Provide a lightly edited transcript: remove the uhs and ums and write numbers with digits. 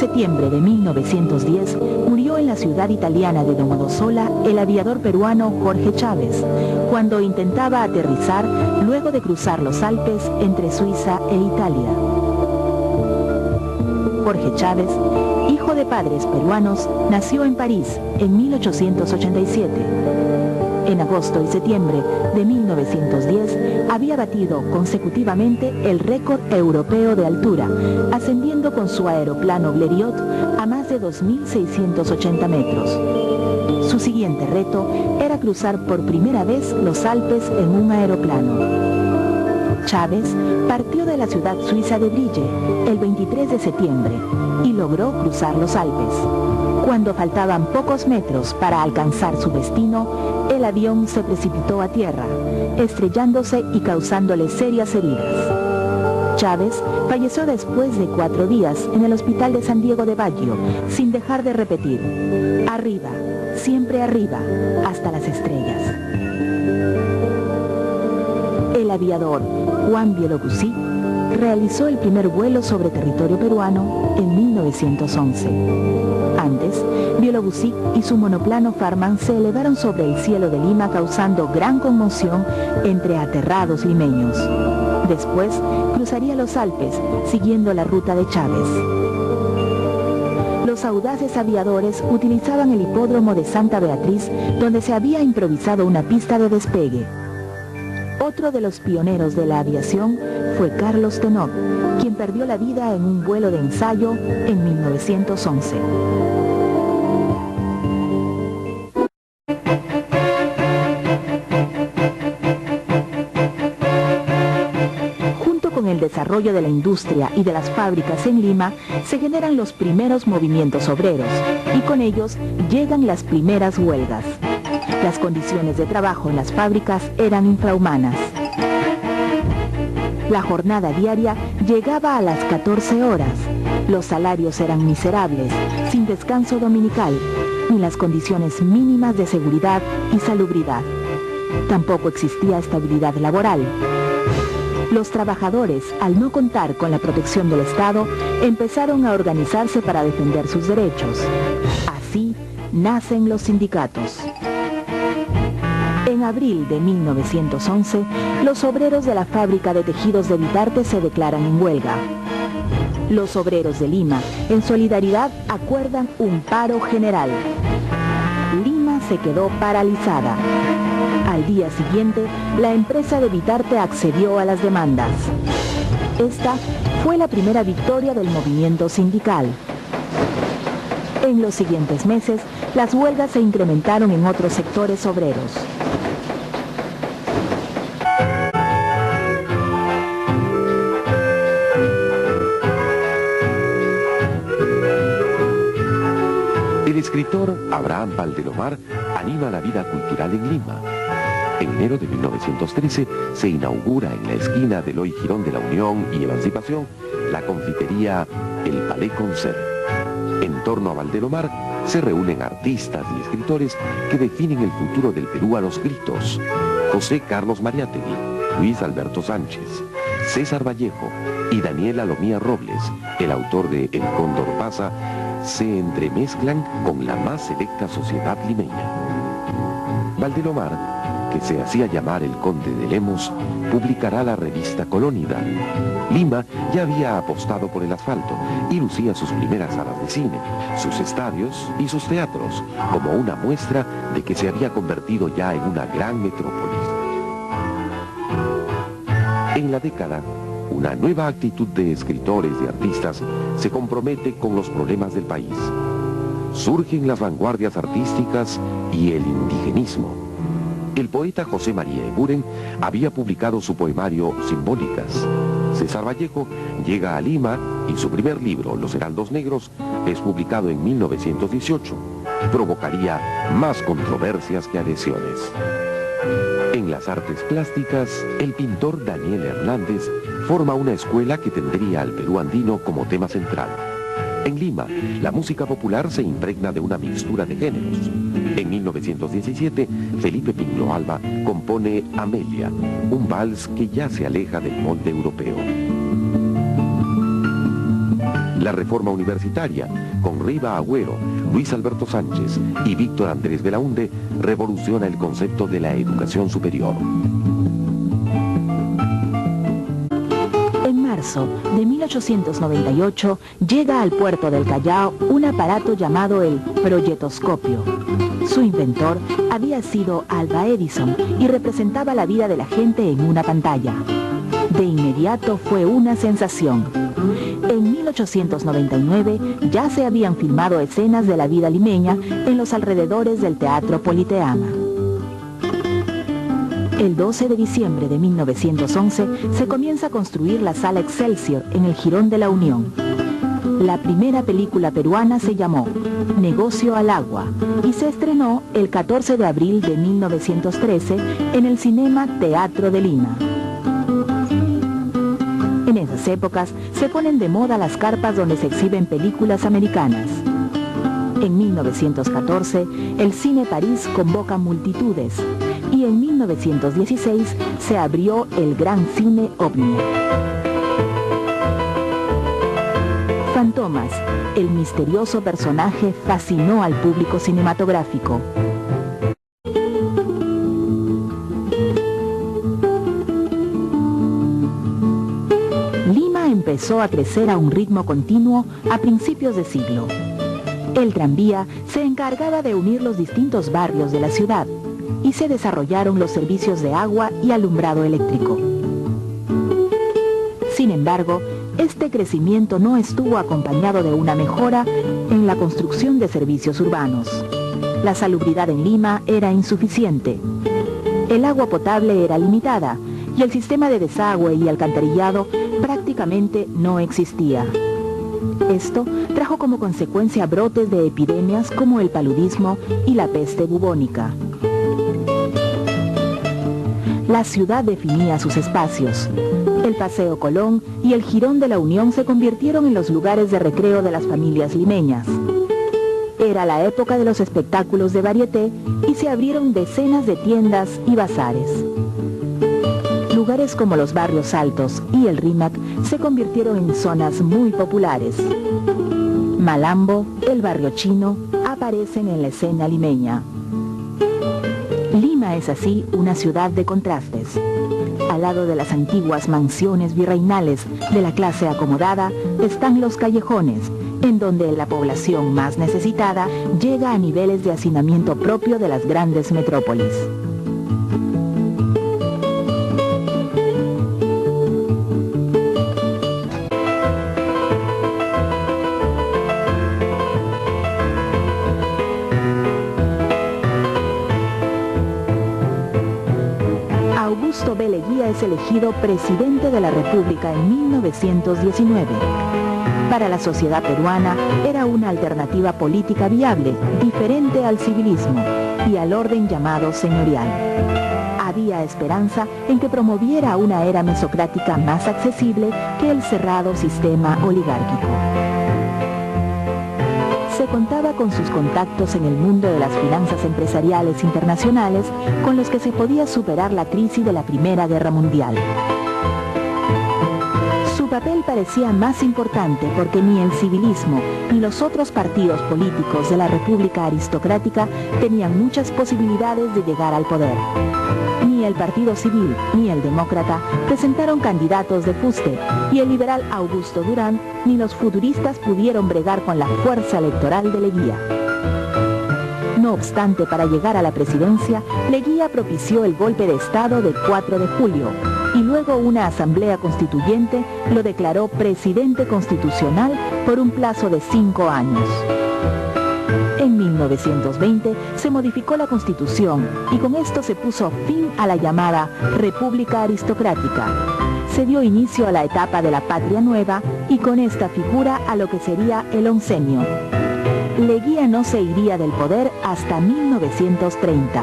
septiembre de 1910 murió en la ciudad italiana de Domodossola el aviador peruano Jorge Chávez, cuando intentaba aterrizar luego de cruzar los Alpes entre Suiza e Italia. Jorge Chávez, hijo de padres peruanos, nació en París en 1887. En agosto y septiembre de 1910 había batido consecutivamente el récord europeo de altura, ascendiendo con su aeroplano Blériot a más de 2.680 metros. Su siguiente reto era cruzar por primera vez los Alpes en un aeroplano. Chávez partió de la ciudad suiza de Brille el 23 de septiembre y logró cruzar los Alpes. Cuando faltaban pocos metros para alcanzar su destino, el avión se precipitó a tierra, estrellándose y causándole serias heridas. Chávez falleció después de 4 días en el hospital de San Diego de Baggio, sin dejar de repetir: arriba, siempre arriba, hasta las estrellas. El aviador Juan Bieloguzzi realizó el primer vuelo sobre territorio peruano en 1911. Antes, Bieloguzzi y su monoplano Farman se elevaron sobre el cielo de Lima, causando gran conmoción entre aterrados limeños. Después, cruzaría los Alpes, siguiendo la ruta de Chávez. Los audaces aviadores utilizaban el hipódromo de Santa Beatriz, donde se había improvisado una pista de despegue. Otro de los pioneros de la aviación fue Carlos Tenor, quien perdió la vida en un vuelo de ensayo en 1911. Junto con el desarrollo de la industria y de las fábricas en Lima, se generan los primeros movimientos obreros, y con ellos llegan las primeras huelgas. Las condiciones de trabajo en las fábricas eran infrahumanas. La jornada diaria llegaba a las 14 horas. Los salarios eran miserables, sin descanso dominical, ni las condiciones mínimas de seguridad y salubridad. Tampoco existía estabilidad laboral. Los trabajadores, al no contar con la protección del Estado, empezaron a organizarse para defender sus derechos. Así nacen los sindicatos. En abril de 1911, los obreros de la fábrica de tejidos de Vitarte se declaran en huelga. Los obreros de Lima, en solidaridad, acuerdan un paro general. Lima se quedó paralizada. Al día siguiente, la empresa de Vitarte accedió a las demandas. Esta fue la primera victoria del movimiento sindical. En los siguientes meses, las huelgas se incrementaron en otros sectores obreros. El escritor Abraham Valdelomar anima la vida cultural en Lima. En enero de 1913 se inaugura en la esquina de Eloy Girón de la Unión y Emancipación la confitería El Palais Concert. En torno a Valdelomar se reúnen artistas y escritores que definen el futuro del Perú a los gritos: José Carlos Mariátegui, Luis Alberto Sánchez, César Vallejo y Daniel Alomía Robles, el autor de El Cóndor Pasa, se entremezclan con la más selecta sociedad limeña. Valdelomar, que se hacía llamar el Conde de Lemos, publicará la revista Colónida. Lima ya había apostado por el asfalto y lucía sus primeras salas de cine, sus estadios y sus teatros, como una muestra de que se había convertido ya en una gran metrópolis. En la década, una nueva actitud de escritores y artistas se compromete con los problemas del país. Surgen las vanguardias artísticas y el indigenismo. El poeta José María Eguren había publicado su poemario Simbólicas. César Vallejo llega a Lima y su primer libro, Los Heraldos Negros, es publicado en 1918. Provocaría más controversias que adhesiones. En las artes plásticas, el pintor Daniel Hernández forma una escuela que tendría al Perú andino como tema central. En Lima, la música popular se impregna de una mixtura de géneros. En 1917, Felipe Pingló Alba compone Amelia, un vals que ya se aleja del molde europeo. La reforma universitaria, con Riva Agüero, Luis Alberto Sánchez y Víctor Andrés Belaúnde, revoluciona el concepto de la educación superior. En marzo de 1898 llega al puerto del Callao un aparato llamado el proyectoscopio. Su inventor había sido Alva Edison y representaba la vida de la gente en una pantalla. De inmediato fue una sensación. En 1899 ya se habían filmado escenas de la vida limeña en los alrededores del Teatro Politeama. El 12 de diciembre de 1911 se comienza a construir la Sala Excelsior en el Jirón de la Unión. La primera película peruana se llamó Negocio al Agua y se estrenó el 14 de abril de 1913 en el Cinema Teatro de Lima. En esas épocas se ponen de moda las carpas donde se exhiben películas americanas. En 1914, el Cine París convoca multitudes y en 1916 se abrió el Gran Cine OVNI. Fantomas, el misterioso personaje, fascinó al público cinematográfico. Lima empezó a crecer a un ritmo continuo a principios de siglo. El tranvía se encargaba de unir los distintos barrios de la ciudad y se desarrollaron los servicios de agua y alumbrado eléctrico. Sin embargo, este crecimiento no estuvo acompañado de una mejora en la construcción de servicios urbanos. La salubridad en Lima era insuficiente. El agua potable era limitada y el sistema de desagüe y alcantarillado prácticamente no existía. Esto trajo como consecuencia brotes de epidemias como el paludismo y la peste bubónica. La ciudad definía sus espacios. El Paseo Colón y el Jirón de la Unión se convirtieron en los lugares de recreo de las familias limeñas. Era la época de los espectáculos de varieté y se abrieron decenas de tiendas y bazares. Lugares como los Barrios Altos y el Rímac se convirtieron en zonas muy populares. Malambo, el Barrio Chino, aparecen en la escena limeña. Lima es así una ciudad de contrastes. Al lado de las antiguas mansiones virreinales de la clase acomodada están los callejones, en donde la población más necesitada llega a niveles de hacinamiento propio de las grandes metrópolis. Augusto B. Leguía es elegido presidente de la República en 1919. Para la sociedad peruana era una alternativa política viable, diferente al civilismo y al orden llamado señorial. Había esperanza en que promoviera una era mesocrática más accesible que el cerrado sistema oligárquico. Se contaba con sus contactos en el mundo de las finanzas empresariales internacionales con los que se podía superar la crisis de la Primera Guerra Mundial. Su papel parecía más importante porque ni el civilismo ni los otros partidos políticos de la República aristocrática tenían muchas posibilidades de llegar al poder. Ni el Partido Civil ni el Demócrata presentaron candidatos de fuste y el liberal Augusto Durán ni los futuristas pudieron bregar con la fuerza electoral de Leguía. No obstante, para llegar a la presidencia, Leguía propició el golpe de Estado del 4 de julio y luego una asamblea constituyente lo declaró presidente constitucional por un plazo de 5 años. En 1920 se modificó la Constitución y con esto se puso fin a la llamada República Aristocrática. Se dio inicio a la etapa de la Patria Nueva y con esta figura a lo que sería el oncenio. Leguía no se iría del poder hasta 1930.